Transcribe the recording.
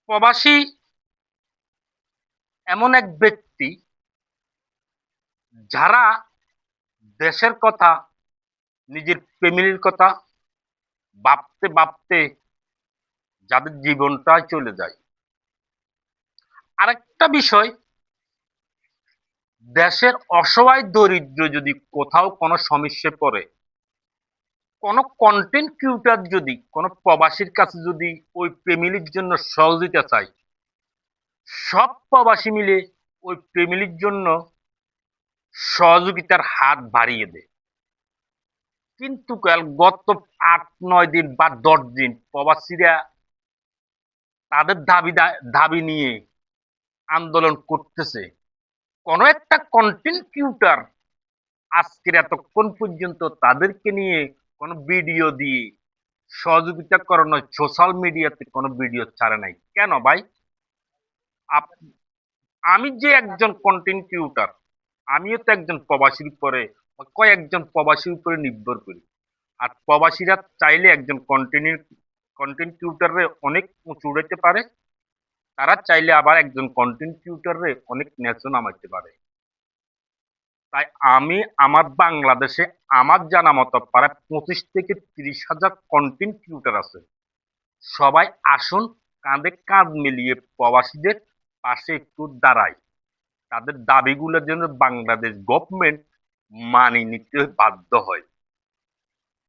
প্রবাসী এমন এক ব্যক্তি যারা দেশের কথা, নিজের ফ্যামিলির কথা ভাবতে ভাবতে যাদের জীবনটাই চলে যায়। আরেকটা বিষয়, দেশের অসহায় দরিদ্র যদি কোথাও কোনো সমস্যায় পড়ে, কোনো কন্টেন্ট ক্রিয়েটর যদি কোনো প্রবাসীর কাছে যদি ওই ফ্যামিলির জন্য সহযোগিতা চায়, সব প্রবাসী মিলে ওই ফ্যামিলির জন্য সহযোগিতার হাত বাড়িয়ে দেয়। কিন্তু গত 8-9 দিন বা 10 দিন প্রবাসীরা তাদের দাবি নিয়ে আন্দোলন করতেছে। কোন একটা কন্টেন্ট ক্রিয়েটর আজকের এতক্ষণ পর্যন্ত তাদেরকে নিয়ে কোনো ভিডিও দিয়ে সহযোগিতা করানো, সোশ্যাল মিডিয়াতে কোনো ভিডিও ছাড়ে নাই কেন ভাই? আপ- আমি যে একজন কন্টেন্ট ক্রিয়েটর, আমিও তো একজন প্রবাসীর উপরে বা কয়েকজন প্রবাসীর উপরে নির্ভর করি। আর প্রবাসীরা চাইলে একজন কন্টেন্ট ক্রিয়েটরে অনেক উঁচু উঠাইতে পারে, তারা চাইলে আবার একজন কন্টেন্ট ক্রিয়েটরে অনেক নিচু নামাইতে পারে। তাই আমি আমার বাংলাদেশে আমার জানা মতো প্রায় 25 থেকে 30 হাজার কন্টেন্ট ক্রিয়েটর আছে। সবাই আসুন, কাঁধে কাঁধ মিলিয়ে প্রবাসীদের পাশে একটু দাঁড়াই, তাদের দাবিগুলোর জন্য বাংলাদেশ গভর্নমেন্ট মানিয়ে নিতে বাধ্য হয়।